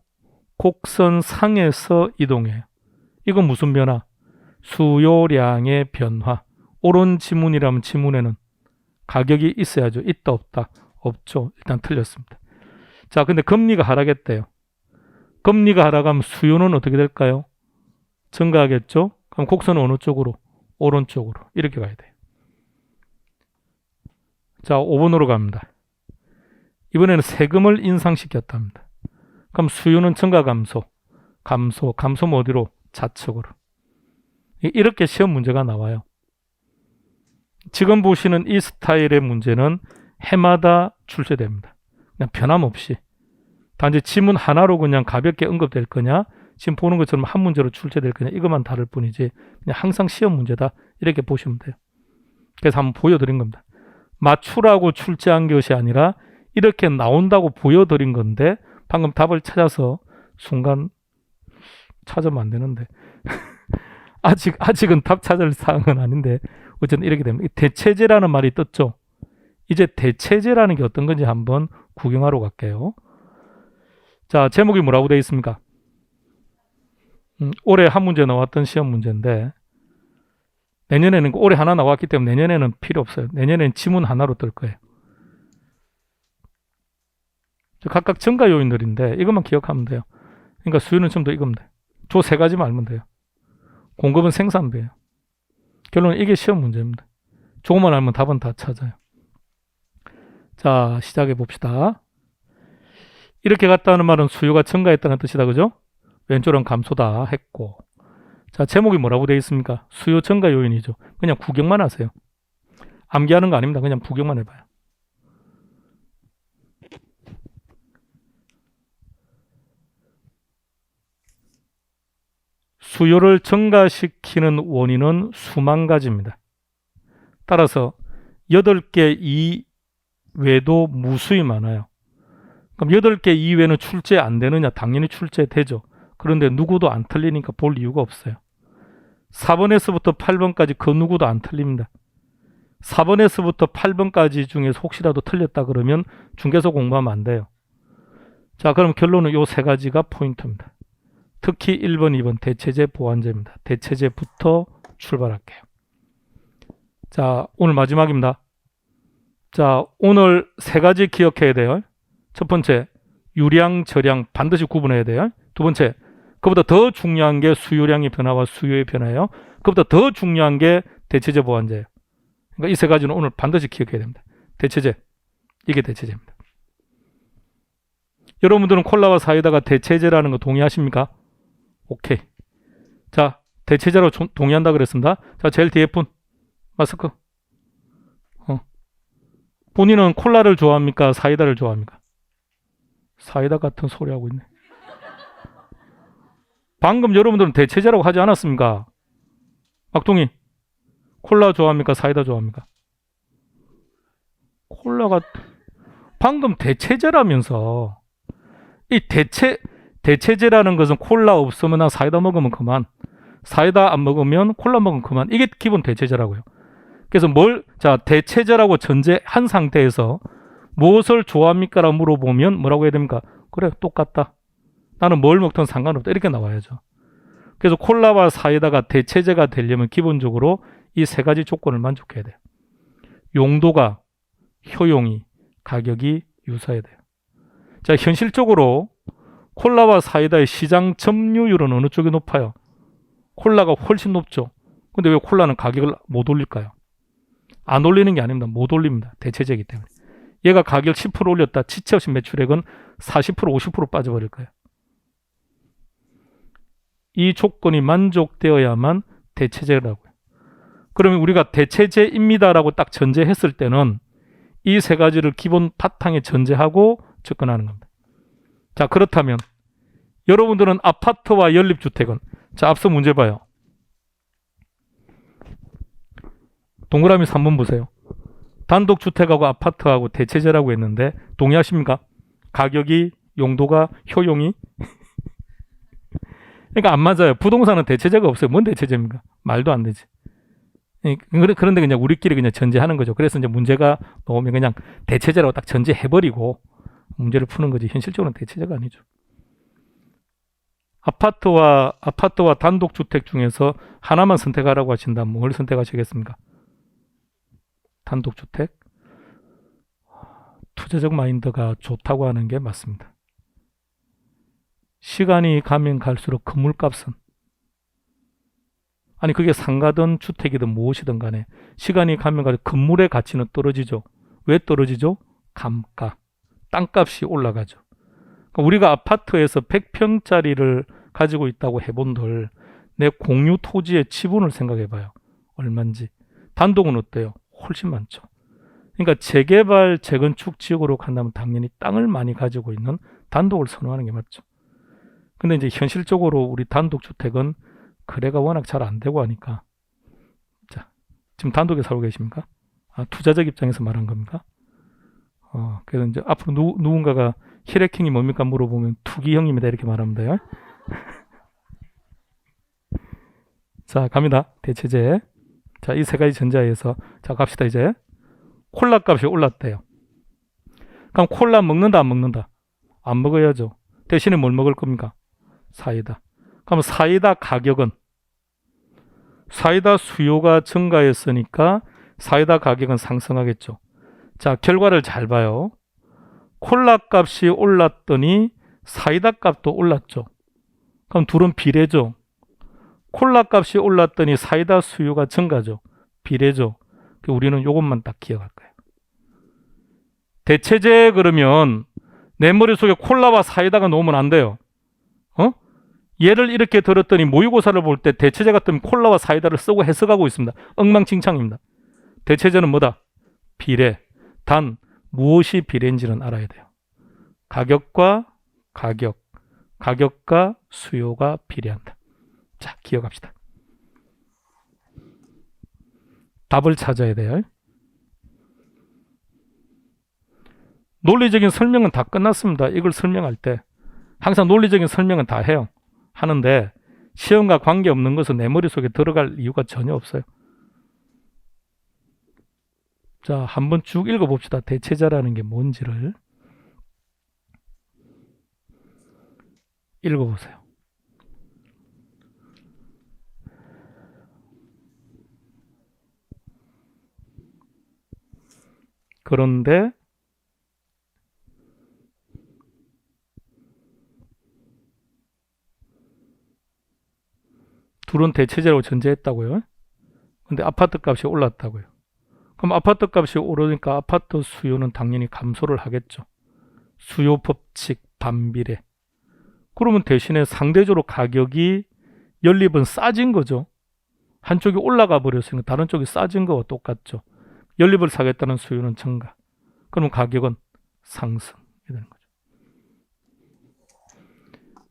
Speaker 1: 곡선 상에서 이동해요. 이건 무슨 변화? 수요량의 변화. 옳은 지문이라면 지문에는 가격이 있어야죠. 있다, 없다? 없죠. 일단 틀렸습니다. 자, 근데 금리가 하락했대요. 금리가 하락하면 수요는 어떻게 될까요? 증가하겠죠? 그럼 곡선은 어느 쪽으로? 오른쪽으로. 이렇게 가야 돼요. 자, 5번으로 갑니다. 이번에는 세금을 인상시켰답니다. 그럼 수요는 증가 감소면 어디로? 좌측으로. 이렇게 시험 문제가 나와요. 지금 보시는 이 스타일의 문제는 해마다 출제됩니다. 그냥 변함없이. 단지 지문 하나로 그냥 가볍게 언급될 거냐, 지금 보는 것처럼 한 문제로 출제될 거냐, 이것만 다를 뿐이지 그냥 항상 시험 문제다, 이렇게 보시면 돼요. 그래서 한번 보여드린 겁니다. 맞추라고 출제한 것이 아니라 이렇게 나온다고 보여드린 건데, 방금 답을 찾아서 순간 찾으면 안 되는데 아직은 답 찾을 사항은 아닌데 어쨌든 이렇게 됩니다. 대체제라는 말이 떴죠. 이제 대체제라는 게 어떤 건지 한번 구경하러 갈게요. 자, 제목이 뭐라고 되어 있습니까? 올해 한 문제 나왔던 시험 문제인데, 내년에는 올해 하나 나왔기 때문에 내년에는 필요 없어요. 내년에는 지문 하나로 뜰 거예요. 각각 증가 요인들인데 이것만 기억하면 돼요. 그러니까 수요는 전부 다 이겁니다. 저 세 가지만 알면 돼요. 공급은 생산비예요. 결론은 이게 시험 문제입니다. 조금만 알면 답은 다 찾아요. 자, 시작해 봅시다. 이렇게 갔다는 말은 수요가 증가했다는 뜻이다, 그죠? 왼쪽은 감소다 했고, 자, 제목이 뭐라고 되어 있습니까? 수요 증가 요인이죠. 그냥 구경만 하세요. 암기하는 거 아닙니다. 그냥 구경만 해봐요. 수요를 증가시키는 원인은 수만 가지입니다. 따라서 8개 이외에도 무수히 많아요. 그럼 8개 이외에는 출제 안 되느냐? 당연히 출제되죠. 그런데 누구도 안 틀리니까 볼 이유가 없어요. 4번에서부터 8번까지 그 누구도 안 틀립니다. 4번에서부터 8번까지 중에서 혹시라도 틀렸다 그러면 중개서 공부하면 안 돼요. 자, 그럼 결론은 이 세 가지가 포인트입니다. 특히 1번, 2번 대체제 보완제입니다. 대체제부터 출발할게요. 자, 오늘 마지막입니다. 자, 오늘 세 가지 기억해야 돼요. 첫 번째, 유량, 저량 반드시 구분해야 돼요. 두 번째, 그보다 더 중요한 게 수요량의 변화와 수요의 변화예요. 그보다 더 중요한 게 대체제 보완제예요. 그러니까 이 세 가지는 오늘 반드시 기억해야 됩니다. 대체제, 이게 대체제입니다. 여러분들은 콜라와 사이다가 대체제라는 거 동의하십니까? 오케이. 자, 대체제로 동의한다 그랬습니다. 자, 제일 뒤에 분 마스크. 본인은 콜라를 좋아합니까? 사이다를 좋아합니까? 사이다 같은 소리 하고 있네. 방금 여러분들은 대체제라고 하지 않았습니까? 막둥이, 콜라 좋아합니까? 사이다 좋아합니까? 콜라가 방금 대체제라면서. 이 대체제라는 것은 콜라 없으면 나 사이다 먹으면 그만, 사이다 안 먹으면 콜라 먹으면 그만, 이게 기본 대체제라고요. 그래서 자, 대체제라고 전제한 상태에서 무엇을 좋아합니까? 라고 물어보면 뭐라고 해야 됩니까? 그래, 똑같다. 나는 뭘 먹든 상관없다. 이렇게 나와야죠. 그래서 콜라와 사이다가 대체제가 되려면 기본적으로 이 세 가지 조건을 만족해야 돼요. 용도가, 효용이, 가격이 유사해야 돼요. 자, 현실적으로 콜라와 사이다의 시장 점유율은 어느 쪽이 높아요? 콜라가 훨씬 높죠. 근데 왜 콜라는 가격을 못 올릴까요? 안 올리는 게 아닙니다. 못 올립니다. 대체제이기 때문에. 얘가 가격을 10% 올렸다. 지체 없이 매출액은 40%, 50% 빠져버릴 거예요. 이 조건이 만족되어야만 대체제라고요. 그러면 우리가 대체제입니다라고 딱 전제했을 때는 이 세 가지를 기본 바탕에 전제하고 접근하는 겁니다. 자, 그렇다면 여러분들은 아파트와 연립주택은, 자, 앞서 문제 봐요. 동그라미 3번 보세요. 단독주택하고 아파트하고 대체제라고 했는데 동의하십니까? 가격이, 용도가, 효용이? 그러니까 안 맞아요. 부동산은 대체제가 없어요. 뭔 대체제입니까? 말도 안 되지. 그런데 그냥 우리끼리 그냥 전제하는 거죠. 그래서 이제 문제가 나오면 그냥 대체제라고 딱 전제해버리고 문제를 푸는 거지. 현실적으로는 대체제가 아니죠. 아파트와 단독주택 중에서 하나만 선택하라고 하신다면 뭘 선택하시겠습니까? 단독주택? 투자적 마인드가 좋다고 하는 게 맞습니다. 시간이 가면 갈수록 건물값은, 아니 그게 상가든 주택이든 무엇이든 간에 시간이 가면 갈수록 건물의 가치는 떨어지죠. 왜 떨어지죠? 감가, 땅값이 올라가죠. 그러니까 우리가 아파트에서 100평짜리를 가지고 있다고 해본들 내 공유 토지의 지분을 생각해봐요. 얼마인지. 단독은 어때요? 훨씬 많죠. 그러니까 재개발, 재건축 지역으로 간다면 당연히 땅을 많이 가지고 있는 단독을 선호하는 게 맞죠. 근데 이제 현실적으로 우리 단독주택은 거래가 워낙 잘 안 되고 하니까. 자, 지금 단독에 살고 계십니까? 아, 투자적 입장에서 말한 겁니까? 그래서 이제 앞으로 누군가가 혈액형이 뭡니까 물어보면 투기형입니다 이렇게 말하면 돼요. 자, 갑니다. 대체제. 자, 이 세 가지 전자에서 자, 갑시다 이제. 콜라 값이 올랐대요. 그럼 콜라 먹는다 안 먹는다? 안 먹어야죠. 대신에 뭘 먹을 겁니까? 사이다. 그럼 사이다 가격은, 사이다 수요가 증가했으니까 사이다 가격은 상승하겠죠. 자, 결과를 잘 봐요. 콜라 값이 올랐더니 사이다 값도 올랐죠. 그럼 둘은 비례죠. 콜라 값이 올랐더니 사이다 수요가 증가죠. 비례죠. 우리는 이것만 딱 기억할 거예요. 대체제 그러면 내 머릿속에 콜라와 사이다가 놓으면 안 돼요. 예를 이렇게 들었더니 모의고사를 볼 때 대체제 같으면 콜라와 사이다를 쓰고 해석하고 있습니다. 엉망진창입니다. 대체제는 뭐다? 비례. 단 무엇이 비례인지는 알아야 돼요. 가격과 가격, 가격과 수요가 비례한다. 자, 기억합시다. 답을 찾아야 돼요. 논리적인 설명은 다 끝났습니다. 이걸 설명할 때 항상 논리적인 설명은 다 해요. 하는데 시험과 관계없는 것은 내 머릿속에 들어갈 이유가 전혀 없어요. 자, 한번 쭉 읽어봅시다. 대체자라는 게 뭔지를 읽어보세요. 그런데 둘은 대체제라고 전제했다고요. 근데 아파트 값이 올랐다고요. 그럼 아파트 값이 오르니까 아파트 수요는 당연히 감소를 하겠죠. 수요 법칙 반비례. 그러면 대신에 상대적으로 가격이 연립은 싸진 거죠. 한쪽이 올라가 버렸으니까 다른 쪽이 싸진 거와 똑같죠. 연립을 사겠다는 수요는 증가. 그럼 가격은 상승이 되는 거죠.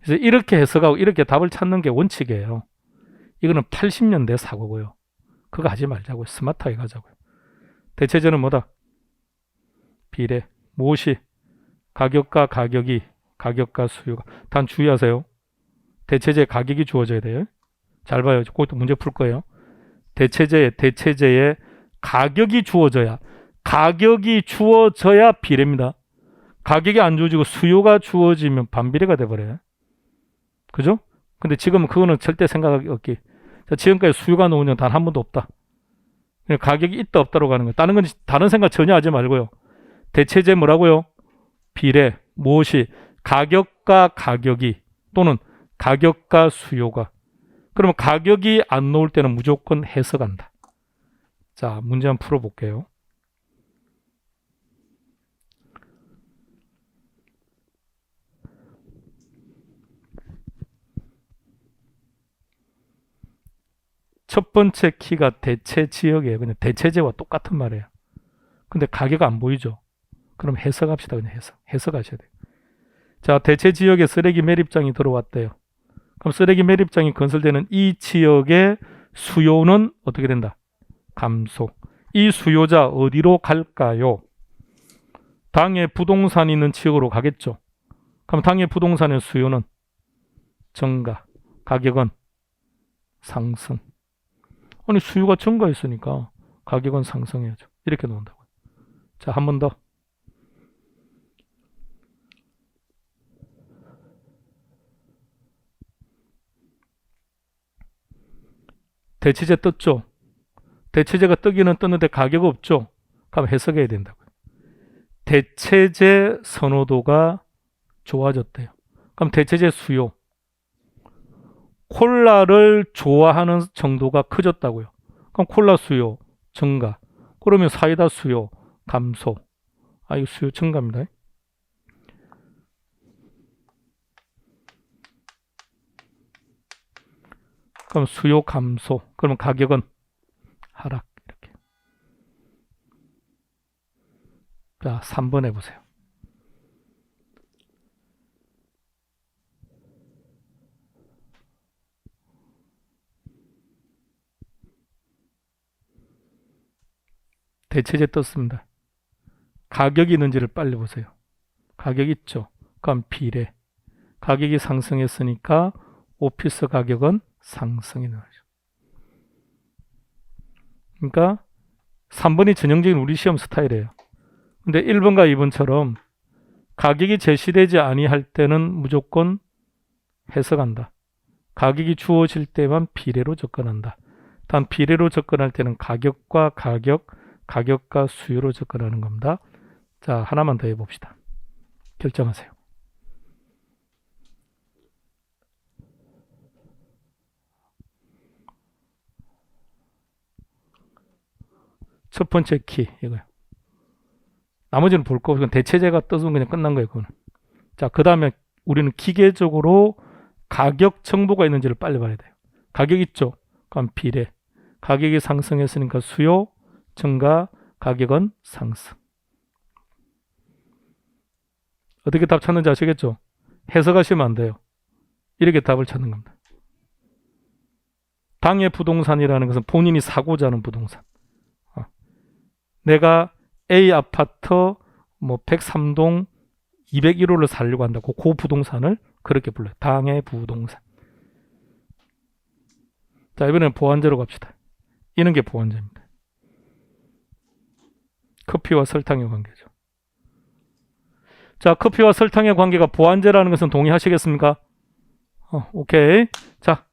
Speaker 1: 그래서 이렇게 해석하고 이렇게 답을 찾는 게 원칙이에요. 이거는 80년대 사고고요. 그거 하지 말자고요. 스마트하게 가자고요. 대체제는 뭐다? 비례. 무엇이? 가격과 가격이, 가격과 수요가. 단 주의하세요. 대체제 가격이 주어져야 돼요. 잘 봐요. 그것도 문제 풀 거예요. 대체제에 가격이 주어져야, 가격이 주어져야 비례입니다. 가격이 안 주어지고 수요가 주어지면 반비례가 돼버려요. 그죠? 근데 지금은 그거는 절대 생각하기 없기. 지금까지 수요가 나온 적 단 한 번도 없다. 가격이 있다 없다로 가는 거예요. 다른 건 다른 생각 전혀 하지 말고요. 대체제 뭐라고요? 비례. 무엇이? 가격과 가격이 또는 가격과 수요가. 그러면 가격이 안 나올 때는 무조건 해석한다. 자, 문제 한번 풀어볼게요. 첫 번째 키가 대체 지역이에요. 그냥 대체제와 똑같은 말이에요. 근데 가격 안 보이죠? 그럼 해석합시다. 그냥 해석하셔야 돼요. 자, 대체 지역에 쓰레기 매립장이 들어왔대요. 그럼 쓰레기 매립장이 건설되는 이 지역의 수요는 어떻게 된다? 감소. 이 수요자 어디로 갈까요? 당의 부동산이 있는 지역으로 가겠죠. 그럼 당의 부동산의 수요는 증가, 가격은 상승. 아니 수요가 증가했으니까 가격은 상승해야죠. 이렇게 놓는다고요. 자, 한 번 더. 대체제 떴죠. 대체제가 뜨기는 떴는데 가격 없죠. 그럼 해석해야 된다고요. 대체제 선호도가 좋아졌대요. 그럼 대체제 수요. 콜라를 좋아하는 정도가 커졌다고요. 그럼 콜라 수요 증가. 그러면 사이다 수요 감소. 이거 수요 증가입니다. 그럼 수요 감소. 그러면 가격은 하락. 이렇게. 자, 3번 해보세요. 대체제 떴습니다. 가격이 있는지를 빨리 보세요. 가격 있죠. 그럼 비례. 가격이 상승했으니까 오피스 가격은 상승이 나죠. 그러니까 3번이 전형적인 우리 시험 스타일이에요. 근데 1번과 2번처럼 가격이 제시되지 아니할 때는 무조건 해석한다. 가격이 주어질 때만 비례로 접근한다. 단 비례로 접근할 때는 가격과 가격, 가격과 수요로 접근하는 겁니다. 자, 하나만 더 해봅시다. 결정하세요. 첫 번째 키 이거요. 나머지는 볼 거 없고 대체제가 떠서 그냥 끝난 거예요. 그거는. 자, 그 다음에 우리는 기계적으로 가격 정보가 있는지를 빨리 봐야 돼요. 가격 있죠? 그럼 비례. 가격이 상승했으니까 수요 증가, 가격은 상승. 어떻게 답 찾는지 아시겠죠? 해석하시면 안 돼요. 이렇게 답을 찾는 겁니다. 당의 부동산이라는 것은 본인이 사고자 하는 부동산. 내가 A 아파트 103동 201호를 살려고 한다고 그 부동산을 그렇게 불러요. 당의 부동산. 자, 이번에는 보완제로 갑시다. 이런 게 보완제입니다. 커피와 설탕의 관계죠. 자, 커피와 설탕의 관계가 보완제라는 것은 동의하시겠습니까? 오케이. 자,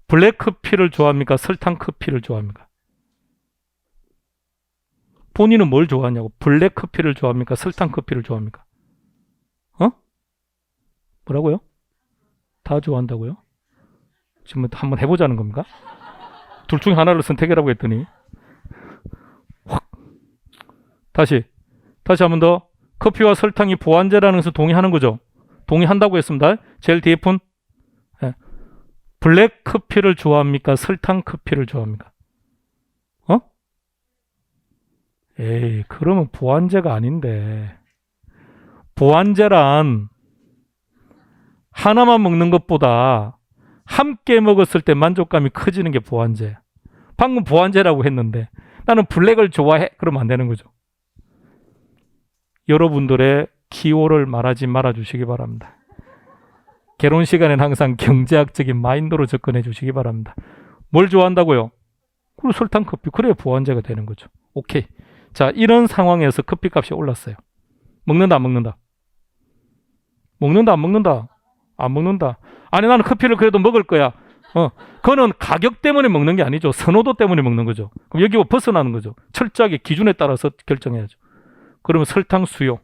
Speaker 1: 블랙 커피를 좋아합니까? 설탕 커피를 좋아합니까? 본인은 뭘 좋아하냐고. 블랙 커피를 좋아합니까? 설탕 커피를 좋아합니까? 뭐라고요? 다 좋아한다고요? 지금 한번 해보자는 겁니까? 둘 중에 하나를 선택해라고 했더니 다시 한 번 더. 커피와 설탕이 보완제라는 것을 동의하는 거죠. 동의한다고 했습니다. 제일 뒤에 푼 블랙 커피를 좋아합니까? 설탕 커피를 좋아합니까? 에이, 그러면 보완제가 아닌데. 보완제란 하나만 먹는 것보다 함께 먹었을 때 만족감이 커지는 게 보완제야. 방금 보완제라고 했는데 나는 블랙을 좋아해. 그러면 안 되는 거죠. 여러분들의 기호를 말하지 말아 주시기 바랍니다. 결혼 시간에는 항상 경제학적인 마인드로 접근해 주시기 바랍니다. 뭘 좋아한다고요? 그리고 설탕 커피. 그래야 보완제가 되는 거죠. 오케이. 자, 이런 상황에서 커피값이 올랐어요. 먹는다 안 먹는다? 먹는다 안 먹는다? 안 먹는다. 아니 나는 커피를 그래도 먹을 거야. 그거는 가격 때문에 먹는 게 아니죠. 선호도 때문에 먹는 거죠. 그럼 여기 벗어나는 거죠. 철저하게 기준에 따라서 결정해야죠. 그러면 설탕 수요.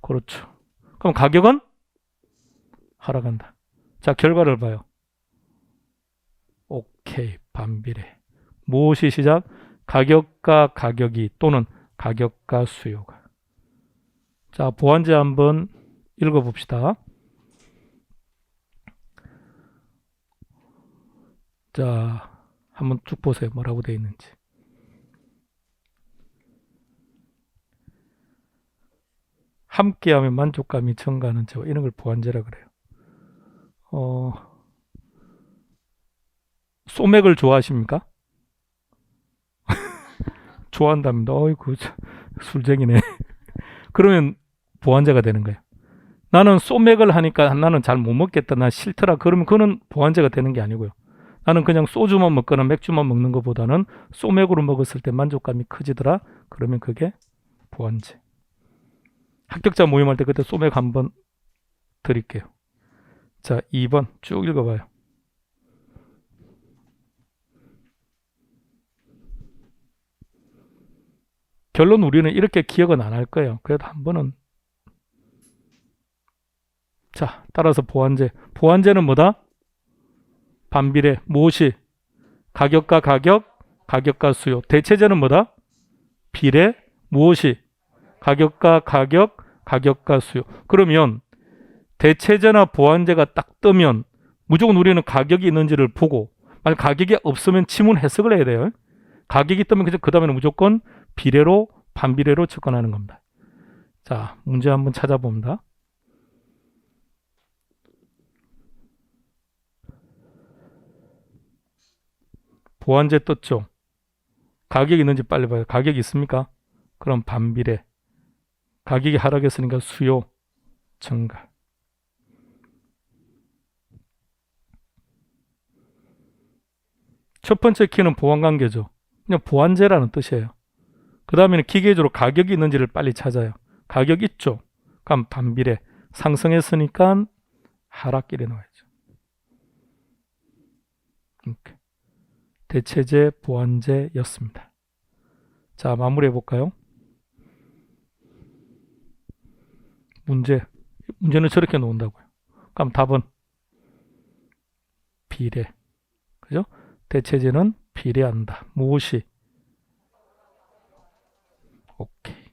Speaker 1: 그렇죠. 그럼 가격은 하락한다. 자, 결과를 봐요. 오케이. 반비례. 무엇이 시작? 가격과 가격이 또는 가격과 수요가. 자, 보완제 한번 읽어봅시다. 자, 한번 쭉 보세요. 뭐라고 되어 있는지. 함께하면 만족감이 증가하는 제와 이런 걸 보완제라 그래요. 소맥을 좋아하십니까? 좋아한답니다. 어이구, 술쟁이네. 그러면 보완제가 되는 거예요. 나는 소맥을 하니까 나는 잘 못 먹겠다. 나 싫더라. 그러면 그거는 보완제가 되는 게 아니고요. 나는 그냥 소주만 먹거나 맥주만 먹는 것보다는 소맥으로 먹었을 때 만족감이 커지더라. 그러면 그게 보완제. 합격자 모임할 때 그때 소맥 한번 드릴게요. 자, 2번 쭉 읽어봐요. 결론 우리는 이렇게 기억은 안 할 거예요. 그래도 한 번은. 자, 따라서 보완제. 보완제는 뭐다? 반비례. 무엇이? 가격과 가격, 가격과 수요. 대체제는 뭐다? 비례. 무엇이? 가격과 가격, 가격과 수요. 그러면 대체제나 보완제가 딱 뜨면 무조건 우리는 가격이 있는지를 보고, 만약 가격이 없으면 지문 해석을 해야 돼요. 가격이 뜨면 그 다음에는 무조건 비례로, 반비례로 접근하는 겁니다. 자, 문제 한번 찾아봅니다. 보완제 떴죠? 가격이 있는지 빨리 봐요. 가격이 있습니까? 그럼 반비례. 가격이 하락했으니까 수요 증가. 첫 번째 키는 보완관계죠. 그냥 보완제라는 뜻이에요. 그 다음에는 기계적으로 가격이 있는지를 빨리 찾아요. 가격 있죠? 그럼 반비례. 상승했으니까 하락길에 넣어야죠. 이렇게. 대체제, 보완제였습니다. 자, 마무리해 볼까요? 문제는 저렇게 놓는다고요. 그럼 답은 비례. 그죠? 대체제는 비례한다. 무엇이? 오케이.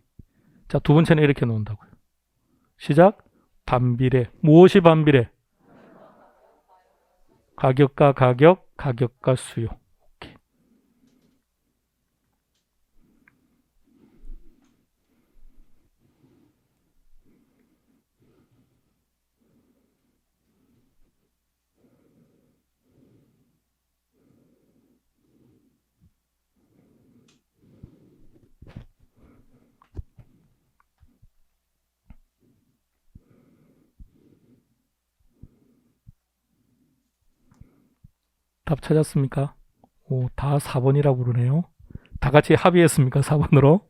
Speaker 1: 자, 두 번째는 이렇게 놓는다고요. 시작. 반비례. 무엇이 반비례? 가격과 가격, 가격과 수요. 오케이. 답 찾았습니까? 오, 다 4번이라고 그러네요. 다 같이 합의했습니까? 4번으로.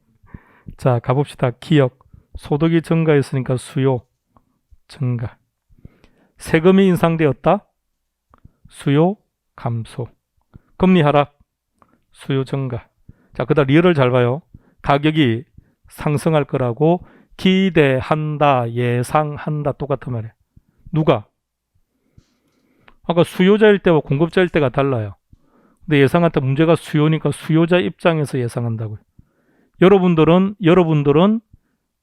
Speaker 1: 자, 가봅시다. 기억. 소득이 증가했으니까 수요 증가. 세금이 인상되었다. 수요 감소. 금리 하락. 수요 증가. 자, 그다음 리얼을 잘 봐요. 가격이 상승할 거라고 기대한다, 예상한다. 똑같은 말이에요. 누가? 아까 수요자일 때와 공급자일 때가 달라요. 근데 예상할 때 문제가 수요니까 수요자 입장에서 예상한다고요. 여러분들은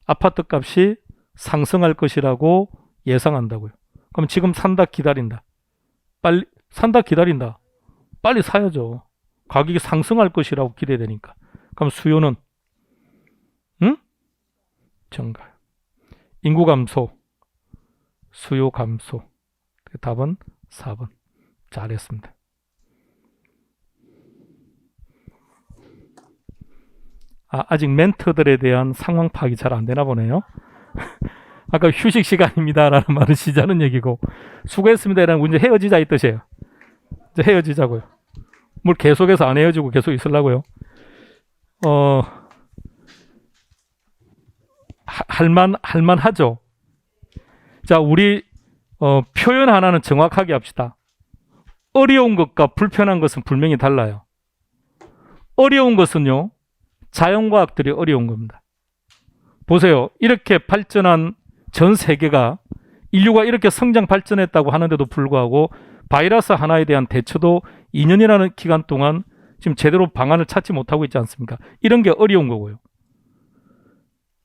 Speaker 1: 아파트 값이 상승할 것이라고 예상한다고요. 그럼 지금 산다, 기다린다. 빨리 산다, 기다린다. 빨리 사야죠. 가격이 상승할 것이라고 기대되니까. 그럼 수요는 증가. 인구 감소, 수요 감소. 답은 4번. 잘했습니다. 아직 멘토들에 대한 상황 파악이 잘 안 되나 보네요. 아까 휴식 시간입니다라는 말은 시자는 얘기고, 수고했습니다라는 문제 헤어지자 이 뜻이에요. 이제 헤어지자고요. 뭘 계속해서 안 헤어지고 계속 있으려고요. 할만하죠. 자, 우리 표현 하나는 정확하게 합시다. 어려운 것과 불편한 것은 분명히 달라요. 어려운 것은요, 자연과학들이 어려운 겁니다. 보세요. 이렇게 발전한 전 세계가, 인류가 이렇게 성장 발전했다고 하는데도 불구하고 바이러스 하나에 대한 대처도 2년이라는 기간 동안 지금 제대로 방안을 찾지 못하고 있지 않습니까? 이런 게 어려운 거고요.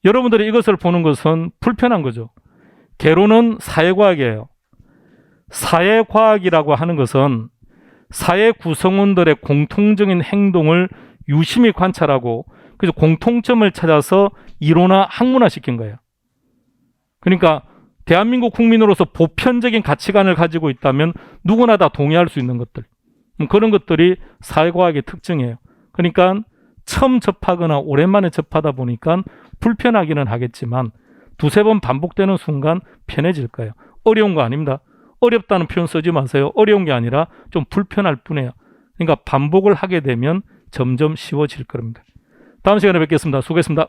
Speaker 1: 여러분들이 이것을 보는 것은 불편한 거죠. 개론은 사회과학이에요. 사회과학이라고 하는 것은 사회 구성원들의 공통적인 행동을 유심히 관찰하고 그래서 공통점을 찾아서 이론화 학문화시킨 거예요. 그러니까 대한민국 국민으로서 보편적인 가치관을 가지고 있다면 누구나 다 동의할 수 있는 것들, 그런 것들이 사회과학의 특징이에요. 그러니까 처음 접하거나 오랜만에 접하다 보니까 불편하기는 하겠지만 두세 번 반복되는 순간 편해질 거예요. 어려운 거 아닙니다. 어렵다는 표현 쓰지 마세요. 어려운 게 아니라 좀 불편할 뿐이에요. 그러니까 반복을 하게 되면 점점 쉬워질 겁니다. 다음 시간에 뵙겠습니다. 수고했습니다.